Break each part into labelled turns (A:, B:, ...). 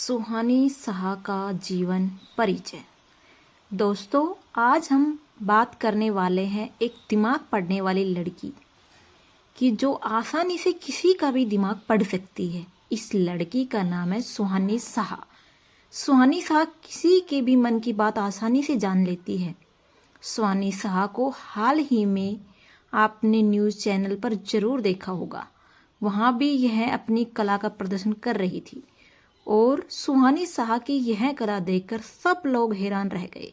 A: सुहानी साहा का जीवन परिचय। दोस्तों, आज हम बात करने वाले हैं एक दिमाग पढ़ने वाली लड़की की जो आसानी से किसी का भी दिमाग पढ़ सकती है। इस लड़की का नाम है सुहानी साहा। सुहानी साहा किसी के भी मन की बात आसानी से जान लेती है। सुहानी साहा को हाल ही में आपने न्यूज़ चैनल पर जरूर देखा होगा। वहाँ भी यह अपनी कला का प्रदर्शन कर रही थी और सुहानी साहा की यह कला देखकर सब लोग हैरान रह गए,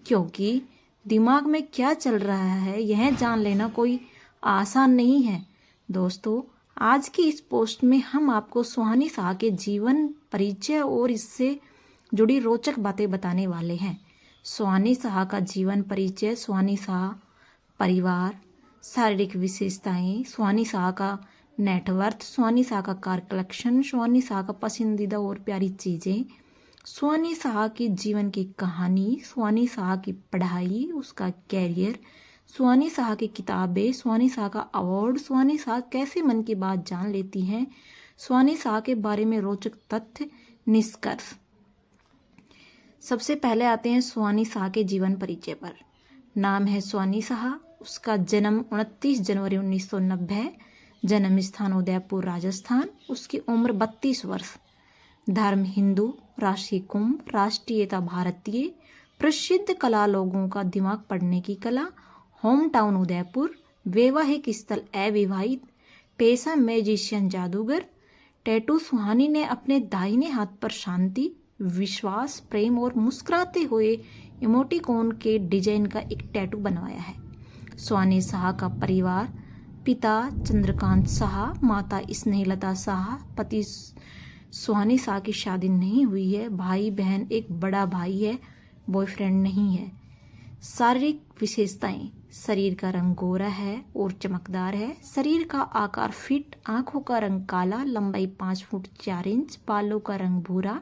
A: क्योंकि दिमाग में क्या चल रहा है यह जान लेना कोई आसान नहीं है। दोस्तों, आज की इस पोस्ट में हम आपको सुहानी साहा के जीवन परिचय और इससे जुड़ी रोचक बातें बताने वाले हैं। सुहानी साहा का जीवन परिचय, सुहानी साहा परिवार, शारीरिक विशेषताएं, सुहानी साहा का नेटवर्थ, सुहानी साहा का कार कलेक्शन, सुहानी साहा का पसंदीदा और प्यारी चीज़ें, सुहानी साहा की जीवन की कहानी, सुहानी साहा की पढ़ाई, उसका कैरियर, सुहानी साहा की किताबें, सुहानी साहा का अवार्ड, सुहानी साहा कैसे मन की बात जान लेती हैं, सुहानी साहा के बारे में रोचक तथ्य, निष्कर्ष। सबसे पहले आते हैं सुहानी साहा के जीवन परिचय पर। नाम है सुहानी साहा। उसका जन्म 29 जनवरी 1990, जन्म स्थान उदयपुर राजस्थान। उसकी उम्र 32 वर्ष। धर्म हिंदू, राशि कुंभ, राष्ट्रीयता भारतीय, प्रसिद्ध कला लोगों का दिमाग पढ़ने की कला, होम टाउन उदयपुर, वैवाहिक स्थल अविवाहित, पेशा मैजिशियन जादूगर। टैटू, सुहानी ने अपने दाहिने हाथ पर शांति, विश्वास, प्रेम और मुस्कुराते हुए इमोटिकॉन के डिजाइन का एक टैटू बनवाया है। सुहानी साहा का परिवार, पिता चंद्रकांत साहा, माता स्नेहलता साहा। पति सुहानी साहा की शादी नहीं हुई है। भाई बहन, एक बड़ा भाई है, बॉयफ्रेंड नहीं है। शारीरिक विशेषताएं, शरीर का रंग गोरा है और चमकदार है। शरीर का आकार फिट, आंखों का रंग काला, लंबाई 5 फुट 4 इंच, बालों का रंग भूरा,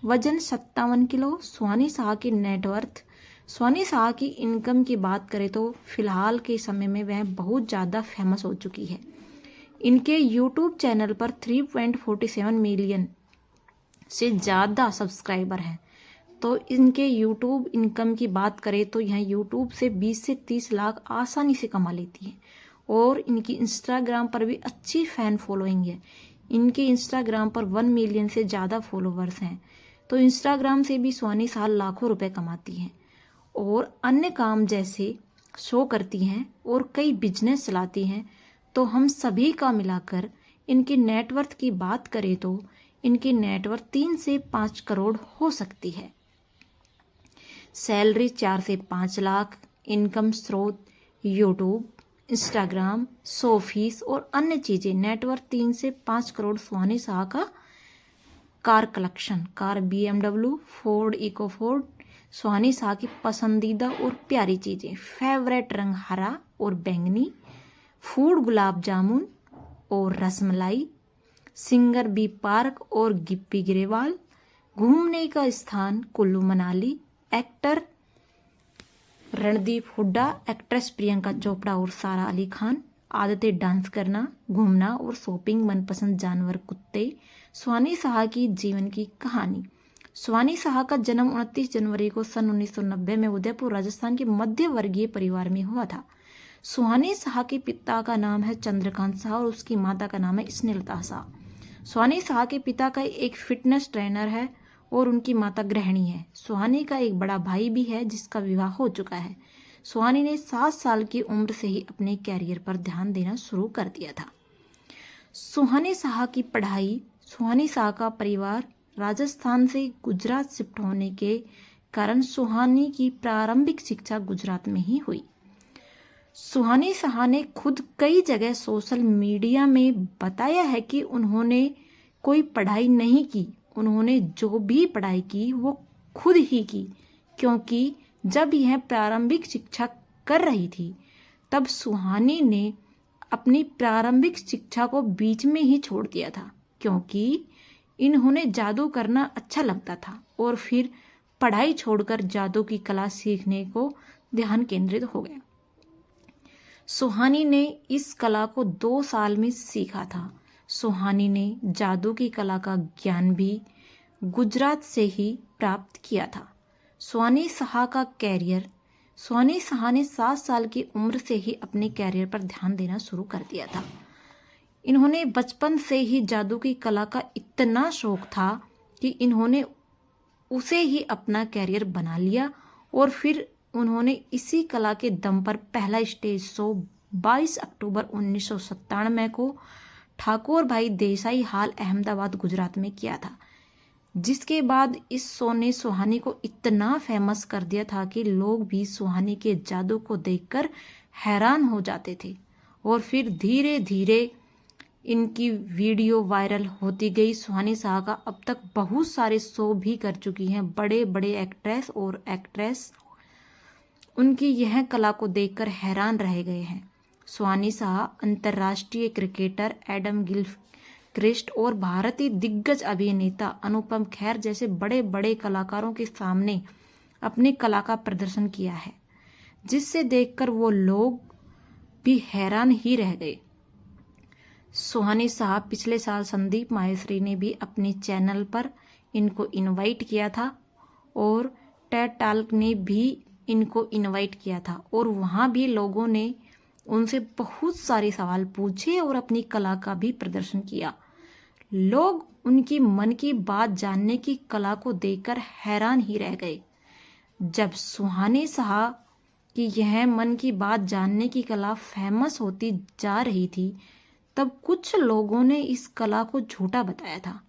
A: वजन 57 किलो। सुहानी साहा की नेटवर्थ, सुहानी साहा की इनकम की बात करें तो फिलहाल के समय में वह बहुत ज़्यादा फेमस हो चुकी है। इनके यूट्यूब चैनल पर 3.47 मिलियन से ज़्यादा सब्सक्राइबर हैं। तो इनके यूट्यूब इनकम की बात करें तो यह यूट्यूब से 20 से 30 लाख आसानी से कमा लेती है। और इनकी इंस्टाग्राम पर भी अच्छी फ़ैन फॉलोइंग है। इनके इंस्टाग्राम पर 1 मिलियन से ज़्यादा फॉलोवर्स हैं। तो इंस्टाग्राम से भी सुहानी साहा लाखों रुपए कमाती हैं और अन्य काम जैसे शो करती हैं और कई बिजनेस चलाती हैं। तो हम सभी का मिलाकर इनकी नेटवर्थ की बात करें तो इनकी नेटवर्थ 3 से 5 करोड़ हो सकती है। सैलरी 4 से 5 लाख। इनकम स्रोत यूट्यूब, इंस्टाग्राम, शो फीस और अन्य चीज़ें। नेटवर्थ 3 से 5 करोड़। सुहानी साहा का car collection, car BMW, Ford इकोफोर्ड। सुहानी साहा की पसंदीदा और प्यारी चीज़ें, फेवरेट रंग हरा और बैंगनी, फूड गुलाब जामुन और रसमलाई, सिंगर बी पार्क और गिप्पी ग्रेवाल, घूमने का स्थान कुल्लू मनाली, एक्टर रणदीप हुड्डा, एक्ट्रेस प्रियंका चोपड़ा और सारा अली खान, आदतें डांस करना, घूमना और शॉपिंग, मनपसंद जानवर कुत्ते। सुहानी साहा की जीवन की कहानी। सुहानी साहा का जन्म 29 जनवरी को सन 1990 में उदयपुर राजस्थान के मध्य वर्गीय परिवार में हुआ था। सुहानी साहा के पिता का नाम है चंद्रकांत साहा और उसकी माता का नाम है स्नेहलता साहा। सुहानी साहा के पिता का एक फिटनेस ट्रेनर है और उनकी माता गृहिणी है। सुहानी का एक बड़ा भाई भी है जिसका विवाह हो चुका है। सुहानी ने 7 साल की उम्र से ही अपने कैरियर पर ध्यान देना शुरू कर दिया था। सुहानी साहा की पढ़ाई। सुहानी साहा का परिवार राजस्थान से गुजरात शिफ्ट होने के कारण सुहानी की प्रारंभिक शिक्षा गुजरात में ही हुई। सुहानी साहा ने खुद कई जगह सोशल मीडिया में बताया है कि उन्होंने कोई पढ़ाई नहीं की। उन्होंने जो भी पढ़ाई की वो खुद ही की, क्योंकि जब यह प्रारंभिक शिक्षा कर रही थी तब सुहानी ने अपनी प्रारंभिक शिक्षा को बीच में ही छोड़ दिया था, क्योंकि इन्होंने जादू करना अच्छा लगता था और फिर पढ़ाई छोड़कर जादू की कला सीखने को ध्यान केंद्रित हो गए। सुहानी ने इस कला को 2 साल में सीखा था। सुहानी ने जादू की कला का ज्ञान भी गुजरात से ही प्राप्त किया था। सुहानी शाह का कैरियर। सुहानी शाह ने 7 साल की उम्र से ही अपने कैरियर पर ध्यान देना शुरू कर दिया था। इन्होंने बचपन से ही जादू की कला का इतना शौक था कि इन्होंने उसे ही अपना कैरियर बना लिया और फिर उन्होंने इसी कला के दम पर पहला स्टेज शो 22 अक्टूबर 1997 को ठाकुर भाई देसाई हॉल अहमदाबाद गुजरात में किया था, जिसके बाद इस शो ने सुहानी को इतना फेमस कर दिया था कि लोग भी सुहानी के जादू को देखकर हैरान हो जाते थे। और फिर धीरे धीरे इनकी वीडियो वायरल होती गई। सुहानी शाह का अब तक बहुत सारे शो भी कर चुकी हैं। बड़े बड़े एक्ट्रेस और एक्ट्रेस उनकी यह कला को देखकर हैरान रह गए हैं। सुहानी शाह अंतर्राष्ट्रीय क्रिकेटर एडम गिलक्रिस्ट और भारतीय दिग्गज अभिनेता अनुपम खेर जैसे बड़े बड़े कलाकारों के सामने अपनी कला का प्रदर्शन किया है, जिससे देखकर वो लोग भी हैरान ही रह गए। सुहानी शाह पिछले साल संदीप माहेश्वरी ने भी अपने चैनल पर इनको इनवाइट किया था और टेड टॉक ने भी इनको इनवाइट किया था और वहाँ भी लोगों ने उनसे बहुत सारे सवाल पूछे और अपनी कला का भी प्रदर्शन किया। लोग उनकी मन की बात जानने की कला को देखकर हैरान ही रह गए। जब सुहानी शाह की यह मन की बात जानने की कला फेमस होती जा रही थी, तब कुछ लोगों ने इस कला को झूठा बताया था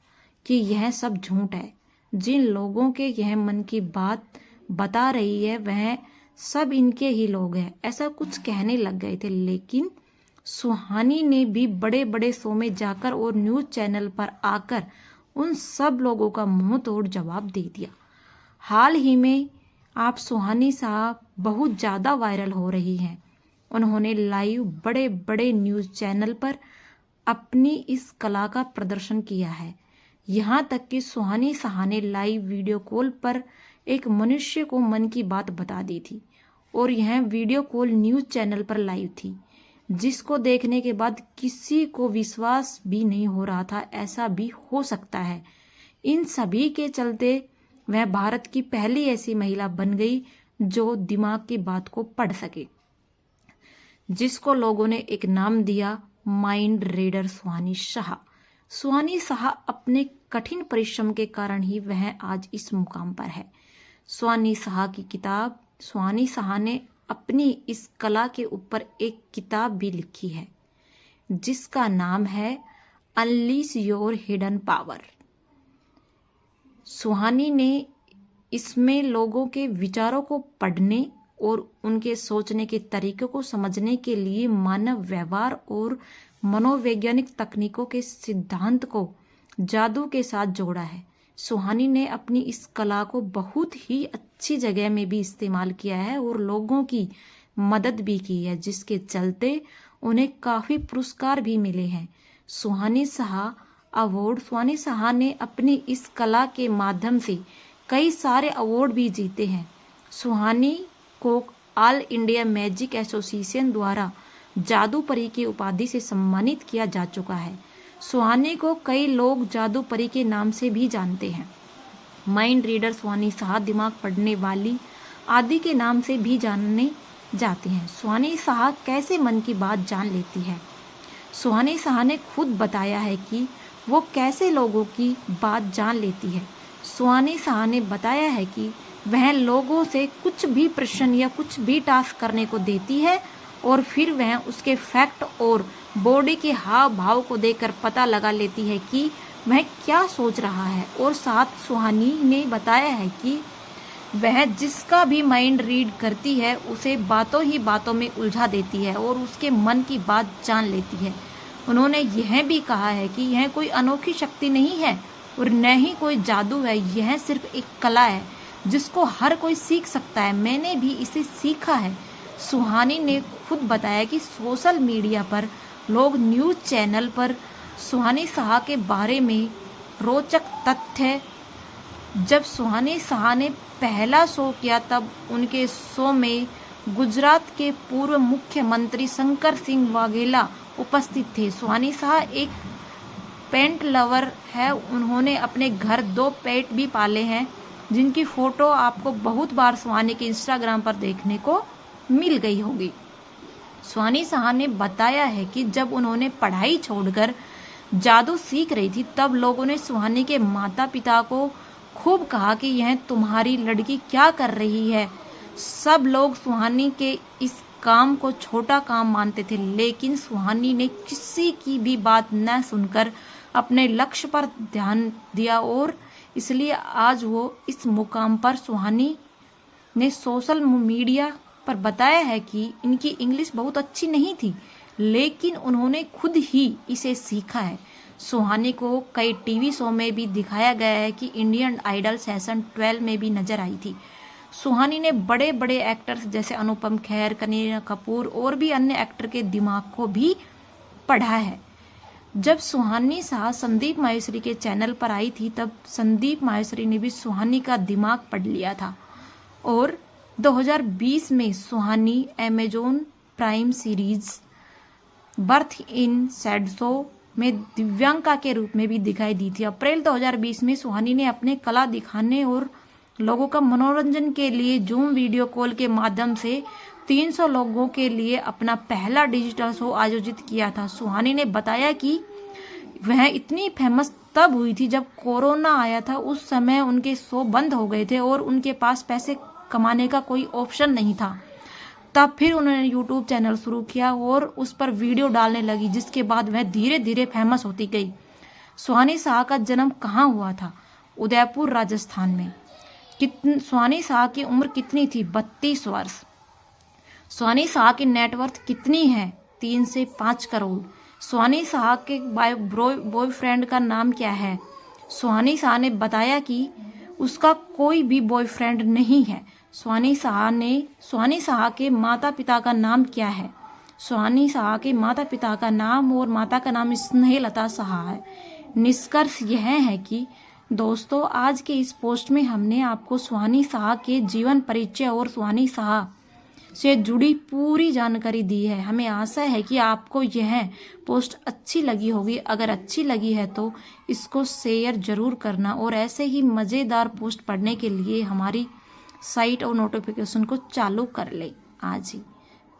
A: कि यह सब झूठ है। जिन लोगों के यह मन की बात बता रही है वह सब इनके ही लोग हैं, ऐसा कुछ कहने लग गए थे। लेकिन सुहानी ने भी बड़े बड़े शो में जाकर और न्यूज चैनल पर आकर उन सब लोगों का मुंह तोड़ जवाब दे दिया। हाल ही में आप सुहानी शाह बहुत ज़्यादा वायरल हो रही हैं। उन्होंने लाइव बड़े बड़े न्यूज चैनल पर अपनी इस कला का प्रदर्शन किया है। यहाँ तक कि सुहानी शाह ने लाइव वीडियो कॉल पर एक मनुष्य को मन की बात बता दी थी और यह वीडियो कॉल न्यूज चैनल पर लाइव थी, जिसको देखने के बाद किसी को विश्वास भी नहीं हो रहा था ऐसा भी हो सकता है। इन सभी के चलते वह भारत की पहली ऐसी महिला बन गई जो दिमाग की बात को पढ़ सके, जिसको लोगों ने एक नाम दिया माइंड रीडर सुहानी शाह। सुहानी शाह अपने कठिन परिश्रम के कारण ही वह आज इस मुकाम पर है। सुहानी शाह की किताब, सुहानी शाह ने अपनी इस कला के ऊपर एक किताब भी लिखी है जिसका नाम है अनलीश योर हिडन पावर। सुहानी ने इसमें लोगों के विचारों को पढ़ने और उनके सोचने के तरीकों को समझने के लिए मानव व्यवहार और मनोवैज्ञानिक तकनीकों के सिद्धांत को जादू के साथ जोड़ा है। सुहानी ने अपनी इस कला को बहुत ही अच्छी जगह में भी इस्तेमाल किया है और लोगों की मदद भी की है, जिसके चलते उन्हें काफ़ी पुरस्कार भी मिले हैं। सुहानी शाह अवार्ड। सुहानी शाह ने अपनी इस कला के माध्यम से कई सारे अवार्ड भी जीते हैं। सुहानी को ऑल इंडिया मैजिक एसोसिएशन द्वारा जादू परी की उपाधि से सम्मानित किया जा चुका है। सुहानी को कई लोग जादू परी के नाम से भी जानते हैं। माइंड रीडर सुहानी शाह, दिमाग पढ़ने वाली आदि के नाम से भी जाने जाते हैं। सुहानी शाह कैसे मन की बात जान लेती है? सुहानी शाह ने खुद बताया है कि वो कैसे लोगों की बात जान लेती है। सुहानी शाह ने बताया है कि वह लोगों से कुछ भी प्रश्न या कुछ भी टास्क करने को देती है और फिर वह उसके फैक्ट और बॉडी के हाव भाव को देखकर पता लगा लेती है कि वह क्या सोच रहा है। और साथ सुहानी ने बताया है कि वह जिसका भी माइंड रीड करती है उसे बातों ही बातों में उलझा देती है और उसके मन की बात जान लेती है। उन्होंने यह भी कहा है कि यह कोई अनोखी शक्ति नहीं है और न ही कोई जादू है, यह सिर्फ एक कला है जिसको हर कोई सीख सकता है। मैंने भी इसे सीखा है। सुहानी ने खुद बताया कि सोशल मीडिया पर लोग न्यूज़ चैनल पर सुहानी शाह के बारे में रोचक तथ्य, जब सुहानी शाह ने पहला शो किया तब उनके शो में गुजरात के पूर्व मुख्यमंत्री शंकर सिंह वाघेला उपस्थित थे। सुहानी शाह एक पेंट लवर है, उन्होंने अपने घर 2 पेट भी पाले हैं, जिनकी फोटो आपको बहुत बार सुहानी के इंस्टाग्राम पर देखने को मिल गई होगी। सुहानी शाह ने बताया है कि जब उन्होंने पढ़ाई छोड़कर जादू सीख रही थी, तब लोगों ने सुहानी के माता पिता को खूब कहा कि यह तुम्हारी लड़की क्या कर रही है। सब लोग सुहानी के इस काम को छोटा काम मानते थे, लेकिन सुहानी ने किसी की भी बात न सुनकर अपने लक्ष्य पर ध्यान दिया और इसलिए आज वो इस मुकाम पर। सुहानी ने सोशल मीडिया पर बताया है कि इनकी इंग्लिश बहुत अच्छी नहीं थी, लेकिन उन्होंने खुद ही इसे सीखा है। सुहानी को कई टीवी शो में भी दिखाया गया है कि इंडियन आइडल सीजन 12 में भी नजर आई थी। सुहानी ने बड़े बड़े एक्टर्स जैसे अनुपम खेर, करीना कपूर और भी अन्य एक्टर के दिमाग को भी पढ़ा है। जब सुहानी शाह संदीप माहेश्वरी के चैनल पर आई थी, तब संदीप माहेश्वरी ने भी सुहानी का दिमाग पढ़ लिया था और 2020 में Suhani Amazon Prime series birth in सैडसो में दिव्यांका के रूप में भी दिखाई दी थी। अप्रैल 2020 में सुहानी ने अपने कला दिखाने और लोगों का मनोरंजन के लिए जूम वीडियो कॉल के माध्यम से 300 लोगों के लिए अपना पहला डिजिटल शो आयोजित किया था। सुहानी ने बताया कि वह इतनी फेमस तब हुई थी जब कोरोना आया था। उस समय उनके शो बंद हो गए थे और उनके पास पैसे कमाने का कोई ऑप्शन नहीं था। तब फिर उन्होंने यूट्यूब चैनल शुरू किया और उस पर वीडियो डालने लगी, जिसके बाद वह धीरे धीरे फेमस होती गई। सुहानी शाह का जन्म कहाँ हुआ था? उदयपुर, राजस्थान में। सुहानी शाह की उम्र कितनी थी? 32 वर्ष। सुहानी शाह की नेटवर्थ कितनी है? 3 से 5 करोड़। सुहानी शाह के बॉयफ्रेंड का नाम क्या है? सुहानी शाह ने बताया कि उसका कोई भी बॉयफ्रेंड नहीं है। सुहानी शाह के माता पिता का नाम क्या है? सुहानी शाह के माता पिता का नाम और माता का नाम स्नेहलता शाह है। निष्कर्ष यह है कि दोस्तों, आज के इस पोस्ट में हमने आपको सुहानी शाह के जीवन परिचय और सुहानी शाह से जुड़ी पूरी जानकारी दी है। हमें आशा है कि आपको यह पोस्ट अच्छी लगी होगी। अगर अच्छी लगी है तो इसको शेयर जरूर करना और ऐसे ही मज़ेदार पोस्ट पढ़ने के लिए हमारी साइट और नोटिफिकेशन को चालू कर ले आज ही।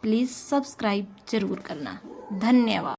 A: प्लीज़ सब्सक्राइब जरूर करना। धन्यवाद।